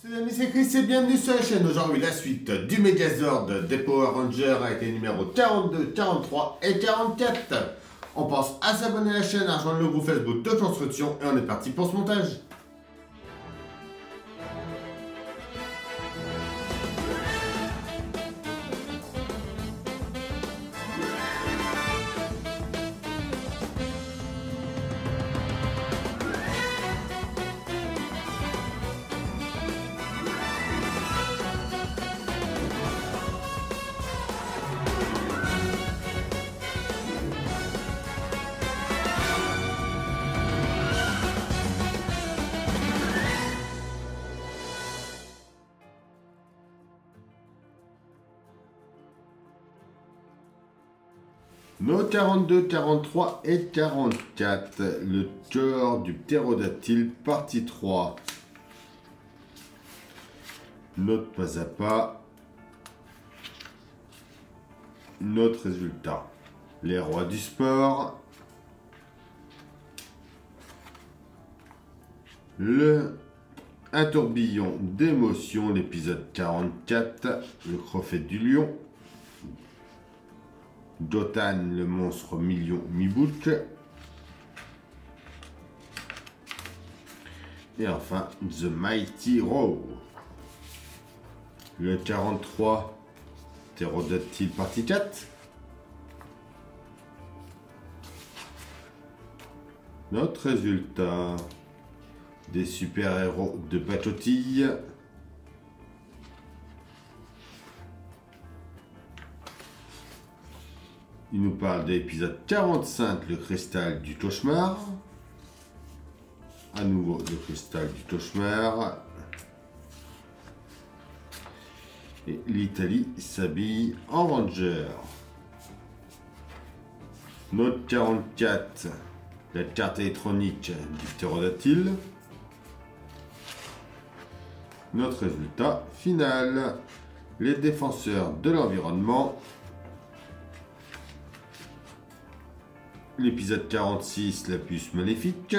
Salut amis, c'est Chris et bienvenue sur la chaîne. Aujourd'hui, la suite du Megazord des Power Rangers avec les numéros 42, 43 et 44. On pense à s'abonner à la chaîne, à rejoindre le groupe Facebook de construction et on est parti pour ce montage. Nos 42, 43 et 44, le cœur du ptérodactyle, partie 3. Note pas à pas. Notre résultat. Les rois du sport. Un tourbillon d'émotions, l'épisode 44, le crofet du lion. Dotan, le monstre million mi-book. Et enfin, The Mighty Row. Le 43, Ptérodactyle partie 4. Notre résultat. Des super-héros de pacotille. Il nous parle de l'épisode 45, le cristal du cauchemar. À nouveau, le cristal du cauchemar. Et l'Italie s'habille en ranger. Note 44, la carte électronique du ptérodactyle. Notre résultat final, les défenseurs de l'environnement. L'épisode 46, la puce maléfique.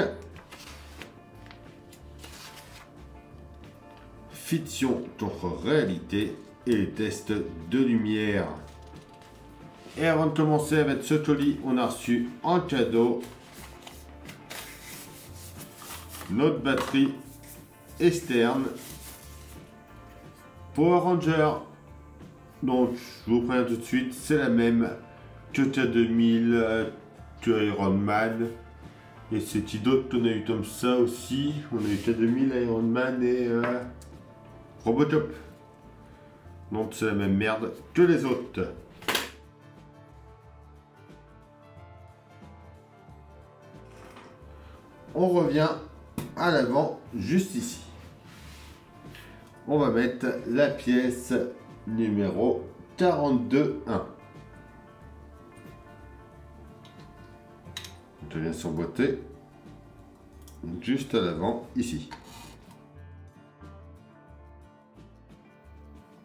Fiction contre réalité et les tests de lumière. Et avant de commencer avec ce colis, on a reçu en cadeau notre batterie externe Power Ranger. Donc, je vous préviens tout de suite, c'est la même que K2000. Que Iron Man, et c'est qui d'autre qu'on a eu comme ça aussi. On a eu K2000, Iron Man et Robocop. Donc c'est la même merde que les autres. On revient à l'avant juste ici. On va mettre la pièce numéro 42.1. Je viens s'emboîter juste à l'avant ici.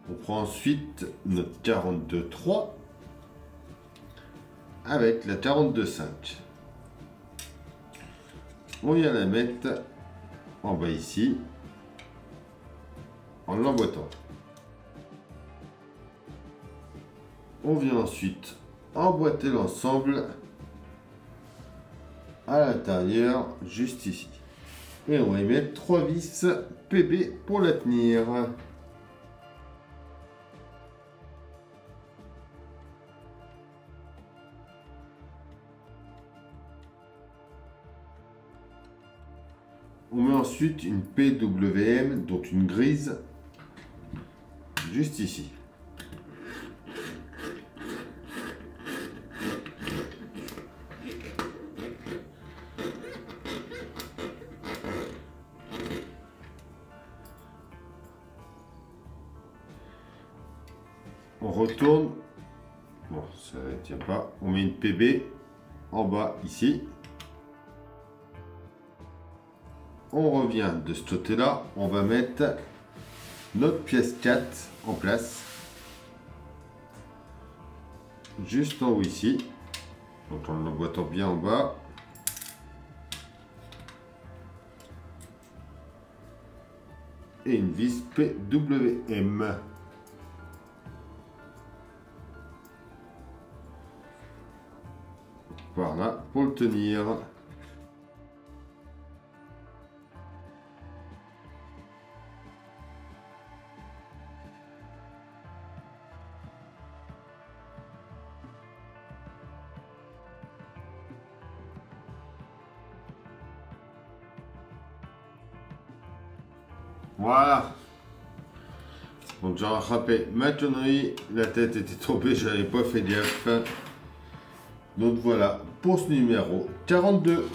On prend ensuite notre 42.3 avec la 42.5. On vient la mettre en bas ici en l'emboîtant. On vient ensuite emboîter l'ensemble à l'intérieur, juste ici. Et on va y mettre 3 vis PB pour la tenir. On met ensuite une PWM, donc une grise, juste ici. On retourne, bon ça ne tient pas, on met une PB en bas ici. On revient de ce côté là, on va mettre notre pièce 4 en place. Juste en haut ici, donc en l'emboîtant bien en bas. et une vis PWM. Voilà, pour le tenir. Voilà. Donc j'ai rattrapé ma connerie, la tête était tombée, j'avais pas fait gaffe. Donc voilà, pour ce numéro 42.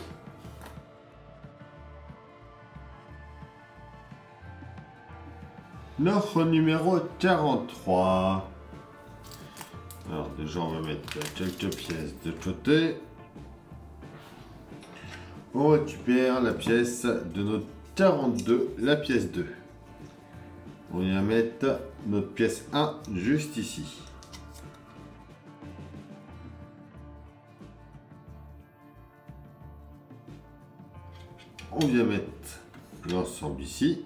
Notre numéro 43. Alors déjà on va mettre quelques pièces de côté. On récupère la pièce de notre 42, la pièce 2. On va mettre notre pièce 1 juste ici. On vient mettre l'ensemble ici.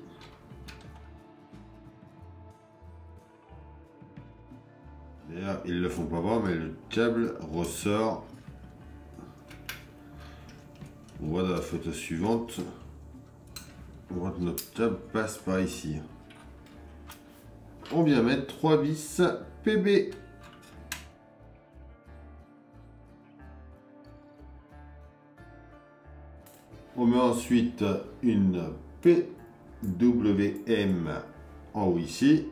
D'ailleurs, ils ne le font pas voir, mais le câble ressort. On voit dans la photo suivante. On voit que notre câble passe par ici. On vient mettre 3 vis PB. On met ensuite une PWM en haut ici.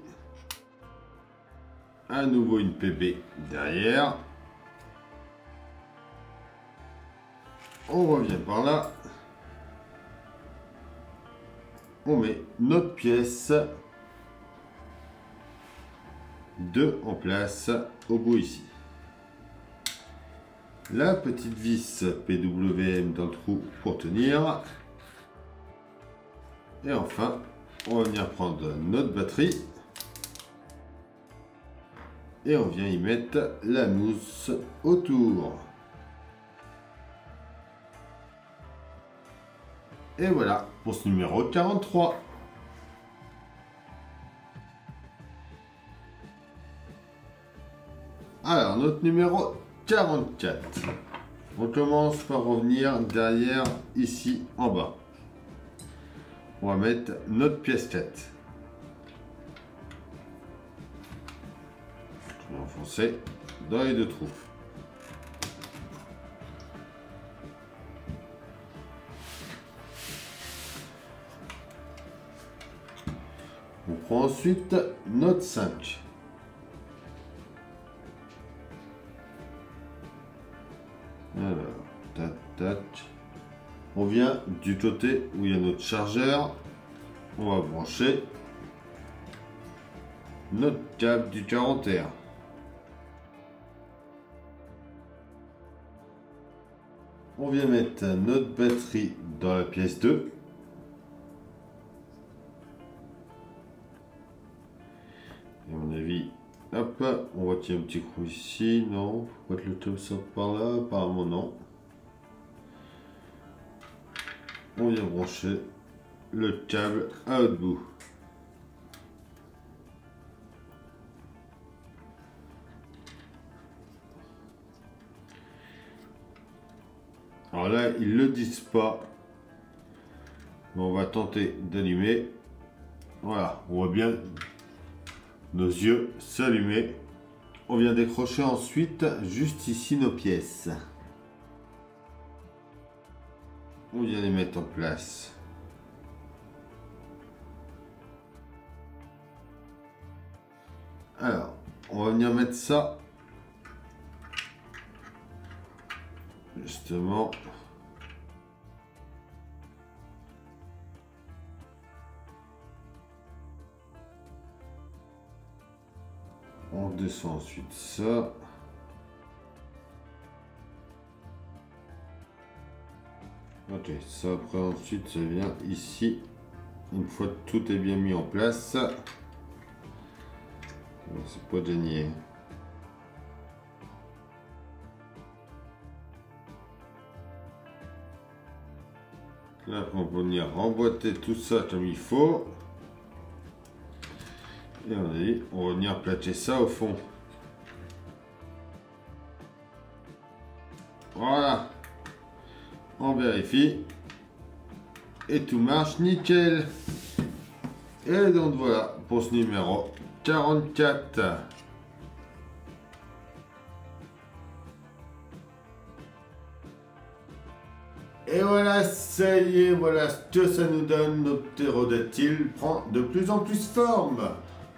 À nouveau une PB derrière. On revient par là. On met notre pièce 2 en place au bout ici. La petite vis PWM dans le trou pour tenir. Et enfin, on va venir prendre notre batterie. Et on vient y mettre la mousse autour. Et voilà pour ce numéro 43. Alors, notre numéro 44. On commence par revenir derrière, ici, en bas. On va mettre notre pièce 4. On va enfoncer dans les deux trous. On prend ensuite notre 5. Alors, tac, tac. On vient du côté où il y a notre chargeur. On va brancher notre câble du 41. On vient mettre notre batterie dans la pièce 2. Et à mon avis, hop, on retient un petit coup ici. Non, faut pas que le câble sorte par là. Apparemment, non. On vient brancher le câble à l'autre bout. Alors là, ils ne le disent pas. Mais on va tenter d'allumer. Voilà, on voit bien nos yeux s'allumer. On vient décrocher ensuite juste ici nos pièces. On vient les mettre en place. Alors, on va venir mettre ça justement on descend ensuite ça. Ok, ça après ensuite ça vient ici. Une fois que tout est bien mis en place, c'est pas gagné. Là on peut venir emboîter tout ça comme il faut. Et on va venir placer ça au fond. Voilà. On vérifie. Et tout marche nickel. Et donc voilà pour ce numéro 44. Et voilà, ça y est, voilà ce que ça nous donne. Notre ptérodactyle prend de plus en plus forme.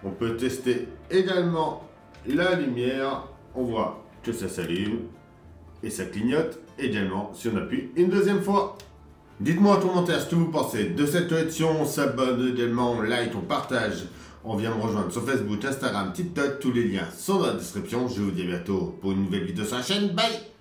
On peut tester également la lumière. On voit que ça s'allume et ça clignote également si on appuie une deuxième fois. Dites-moi en commentaire ce que vous pensez de cette collection. On s'abonne également, on like, on partage. On vient me rejoindre sur Facebook, Instagram, TikTok. Tous les liens sont dans la description. Je vous dis à bientôt pour une nouvelle vidéo sur la chaîne. Bye!